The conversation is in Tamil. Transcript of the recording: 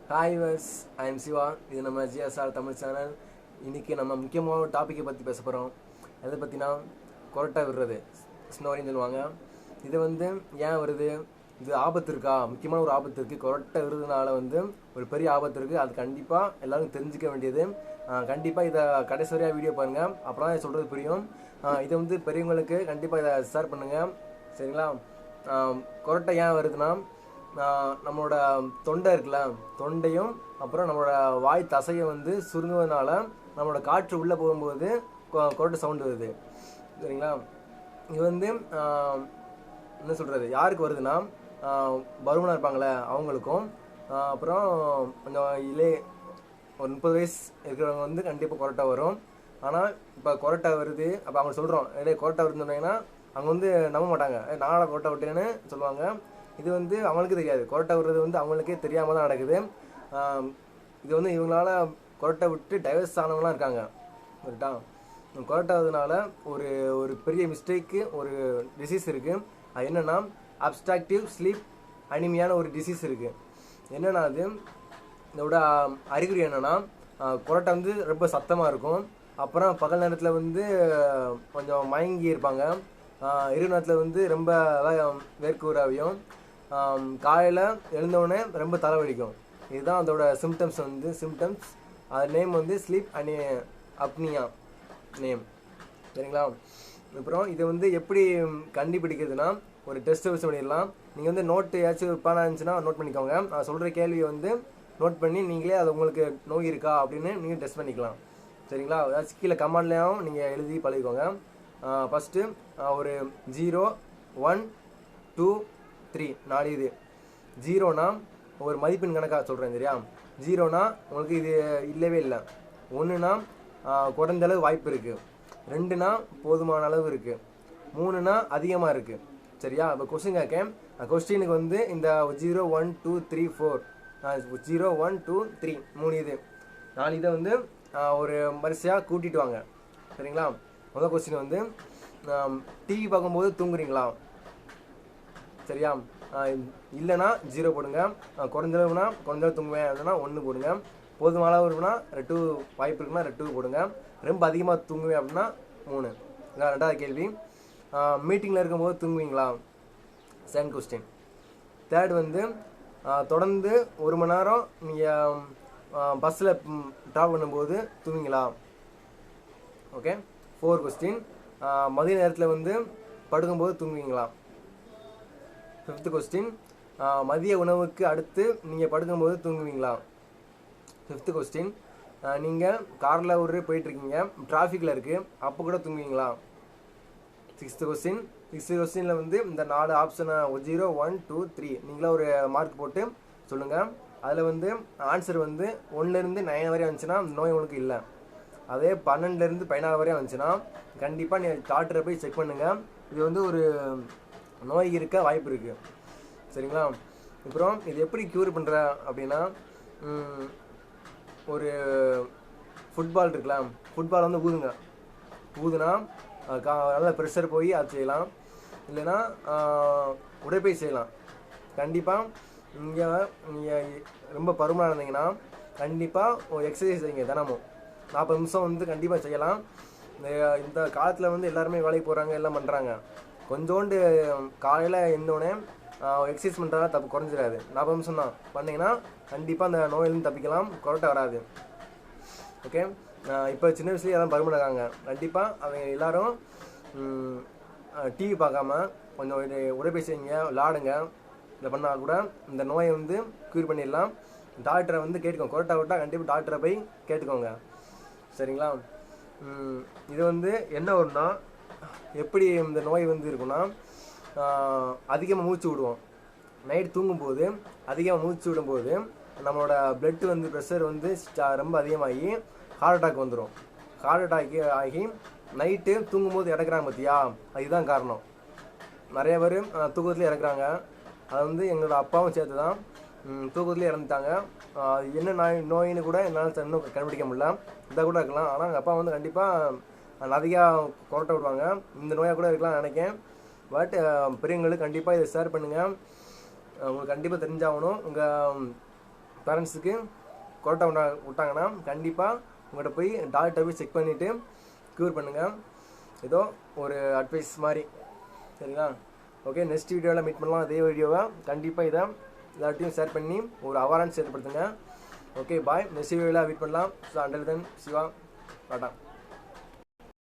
Hi viewers, I am Siva. இது நம்ம ஜிஎஸ்ஆர் தமிழ் சேனல். இன்றைக்கி நம்ம முக்கியமான டாப்பிக்கை பற்றி பேச போகிறோம். எதை பற்றினா கொரட்டை விடுறது, ஸ்னோரின்னு சொல்லுவாங்க. இது ஏன் வருது, இது ஆபத்து இருக்கா? முக்கியமான ஒரு ஆபத்து இருக்குது. கொரட்டை விடுறதுனால ஒரு பெரிய ஆபத்து இருக்குது. அது கண்டிப்பாக எல்லோரும் தெரிஞ்சிக்க வேண்டியது. கண்டிப்பாக இதை கடைசி வரையாக வீடியோ பாருங்கள், அப்புறம் தான் சொல்கிறது புரியும். இது பெரியவங்களுக்கு கண்டிப்பாக இதை ஷேர் பண்ணுங்கள், சரிங்களா? கொரட்டை ஏன் வருதுன்னா, நம்மளோட தொண்டை இருக்குல்ல, தொண்டையும் அப்புறம் நம்மளோட வாய் தசையை சுருங்குவதனால நம்மளோட காற்று உள்ளே போகும்போது கொரட்டை சவுண்டு வருது, சரிங்களா? இது என்ன சொல்கிறது, யாருக்கு வருதுன்னா பருமனாக இருப்பாங்களே அவங்களுக்கும், அப்புறம் கொஞ்சம் ஒரு 30 வயசு இருக்கிறவங்க கண்டிப்பாக கொரட்டை வரும். ஆனால் இப்போ கொரட்டை வருது, அப்போ அவங்க சொல்கிறோம் கொரட்டை வருதுன்னு சொன்னீங்கன்னா அவங்க நம்ப மாட்டாங்க. நானால கொரட்டை விட்டேன்னு சொல்லுவாங்க. இது அவங்களுக்கு தெரியாது. கொரட்டை விடுறது அவங்களுக்கே தெரியாமல் தான் நடக்குது. இது இவங்களால கொரட்டை விட்டு டைவர்ஸ் ஆனவங்களாம் இருக்காங்க, கரெக்டா? கொரட்டை வரதுனால ஒரு ஒரு பெரிய மிஸ்டேக்கு, ஒரு டிசீஸ் இருக்குது. அது என்னென்னா அப்ஸ்ட்ராக்டிவ் ஸ்லீப் அனிமியான ஒரு டிசீஸ் இருக்குது. என்னென்னா அது இதோட அறிகுறி என்னென்னா, கொரட்டை ரொம்ப சத்தமாக இருக்கும். அப்புறம் பகல் நேரத்தில் கொஞ்சம் மயங்கி இருப்பாங்க. இரவு நேரத்தில் ரொம்ப வேர்க்குறாவையும், காலையில் எழுந்தவுடனே ரொம்ப தலைவலிக்கும். இதுதான் அதோட சிம்டம்ஸ். சிம்டம்ஸ் அது நேம் ஸ்லீப் அப்னியா நேம், சரிங்களா? அப்புறம் இது எப்படி கண்டுபிடிக்கிறதுனா, ஒரு டெஸ்ட் வச்சு பண்ணிடலாம். நீங்கள் நோட்டு ஏதாச்சும் பேனா இருந்துச்சுன்னா நோட் பண்ணிக்கோங்க. நான் சொல்கிற கேள்வியை நோட் பண்ணி நீங்களே அது உங்களுக்கு நோய் இருக்கா அப்படின்னு நீங்கள் டெஸ்ட் பண்ணிக்கலாம், சரிங்களா? ஏதாச்சும் கீழே கமெண்ட்லேயும் நீங்கள் எழுதி பழகிக்கோங்க. ஃபஸ்ட்டு ஒரு 0, 1, 2, 3 4 இது. 0னா ஒரு மதிப்பெண் கணக்காக சொல்கிறேன், சரியா? 0னா உங்களுக்கு இது இல்லவே இல்லை. 1னா குறைந்த அளவு வாய்ப்பு இருக்குது. 2னா போதுமான அளவு இருக்குது. 3னா அதிகமாக இருக்குது, சரியா? இப்போ கொஸ்டின் கேட்கேன். கொஸ்டினுக்கு இந்த 0, 1, 2, 3, 4 0, 1, 2, 3 3 இது 4 இதை ஒரு வரிசையாக கூட்டிட்டு வாங்க, சரிங்களா? முதல் கொஸ்டின் டிவி பார்க்கும்போது தூங்குறீங்களா? சரியா? இல்லைனா 0 போடுங்க. குறைஞ்சளவுனா குறைஞ்சளவு தூங்குவேன் அப்படின்னா 1 போடுங்க. போதுமான அளவு இருக்குன்னா 2 வாய்ப்பு இருக்குன்னா 2 போடுங்க. ரொம்ப அதிகமாக தூங்குவேன் அப்படின்னா 3. இதான் ரெண்டாவது கேள்வி. மீட்டிங்கில் இருக்கும்போது தூங்குவீங்களா? Second question. தேர்ட் தொடர்ந்து 1 மணி நேரம் நீங்கள் பஸ்ஸில் ட்ராவல் பண்ணும்போது தூங்குவீங்களா? ஓகே. 4 கொஸ்டின். மதிய நேரத்தில் படுக்கும்போது தூங்குவீங்களா? 5th question. மதிய உணவுக்கு அடுத்து நீங்கள் படுக்கும்போது தூங்குவீங்களா? 5th question. நீங்கள் காரில் போயிட்டுருக்கீங்க, டிராஃபிக்கில் இருக்குது, அப்போ கூட தூங்குவீங்களா? 6th question. 6th கொஸ்டினில் இந்த 4 ஆப்ஷனை 0, 1, 2, 3 நீங்களே ஒரு மார்க் போட்டு சொல்லுங்கள். அதில் ஆன்சர் 1லேருந்து 9 வரையும் வந்துச்சுன்னா நோய் உங்களுக்கு இல்லை. அதே 12லேருந்து 14 வரையும் வந்துச்சுன்னா கண்டிப்பாக நீங்கள் டாக்டரை போய் செக் பண்ணுங்கள். இது ஒரு நோய் இருக்க வாய்ப்பு இருக்குது, சரிங்களா? அப்புறம் இது எப்படி க்யூர் பண்ணுற அப்படின்னா, ஒரு ஃபுட்பால் இருக்கலாம், ஃபுட்பால் ஊதுங்க. ஊதுனா நல்ல ப்ரெஷர் போய் அது செய்யலாம். இல்லைன்னா உடற்பயிற்சி செய்யலாம். கண்டிப்பாக நீங்கள் ரொம்ப பருமனாக இருந்தீங்கன்னா கண்டிப்பாக ஒரு எக்ஸசைஸ் செய்யுங்க. தினமும் 40 நிமிஷம் கண்டிப்பாக செய்யலாம். இந்த காலத்தில் எல்லாருமே வேலைக்கு போகிறாங்க, எல்லாம் பண்ணுறாங்க. கொஞ்சோண்டு காலையில் எழுந்தோடனே எக்ஸசைஸ் பண்ணுறதா தப்பு குறைஞ்சிடாது. 40 நிமிஷம் தான் பண்ணிங்கன்னா கண்டிப்பாக அந்த நோயிலேருந்து தப்பிக்கலாம், கொரட்டை வராது. ஓகே. இப்போ சின்ன வயசுலேயே எல்லாம் பருமன் இருக்காங்க. கண்டிப்பாக அவங்க எல்லோரும் டிவி பார்க்காம கொஞ்சம் உடற்பயிற்சி செய்யுங்க, விளாடுங்க. இதை பண்ணால் கூட இந்த நோயை க்யூர் பண்ணிடலாம். டாக்டரை கேட்டுக்கோங்க. கொரட்டை விட்டால் கண்டிப்பாக டாக்டரை போய் கேட்டுக்கோங்க, சரிங்களா? இது என்ன ஒன்றுனா, எப்படி இந்த நோய் இருக்குன்னா, அதிகமாக மூச்சு விடுவோம். நைட் தூங்கும்போது அதிகமாக மூச்சு விடும்போது நம்மளோட பிளட்டு ப்ரெஷர் ரொம்ப அதிகமாகி ஹார்ட் அட்டாக் வந்துடும். ஹார்ட் அட்டாக் ஆகி நைட்டு தூங்கும்போது இறக்குறாங்க பார்த்தியா, அதுதான் காரணம். நிறைய பேர் தூக்கத்துலேயே இறக்குறாங்க. அது எங்களோட அப்பாவும் சேர்த்து தான் தூக்கத்துலேயே இறந்துட்டாங்க. என்ன நோயின்னு கூட என்னால் இன்னும் கண்டுபிடிக்க முடியல. இதாக கூட இருக்கலாம். ஆனால் எங்கள் அப்பா கண்டிப்பாக நிறையா கொரட்டை விடுவாங்க. இந்த நோயாக கூட இருக்கலாம் நினைக்கிறேன். பட் பெரியவங்களுக்கு கண்டிப்பாக இதை ஷேர் பண்ணுங்கள். உங்களுக்கு கண்டிப்பாக தெரிஞ்சாகணும். உங்கள் பேரண்ட்ஸுக்கு கொரோட்டா விட்டாங்கன்னா கண்டிப்பாக உங்கள்கிட்ட போய் டாக்டரை போய் செக் பண்ணிவிட்டு க்யூர் பண்ணுங்கள். ஏதோ ஒரு அட்வைஸ் மாதிரி. சரிங்களா? ஓகே, நெக்ஸ்ட் வீடியோவில் மீட் பண்ணலாம். அதே வீடியோவை கண்டிப்பாக இதை எல்லாத்தையும் ஷேர் பண்ணி ஒரு அவேர்னஸ் ஏற்படுத்துங்க. Okay, bye. நெக்ஸ்ட் வீடியோவில் மீட் பண்ணலாம். So until then Siva, Tata.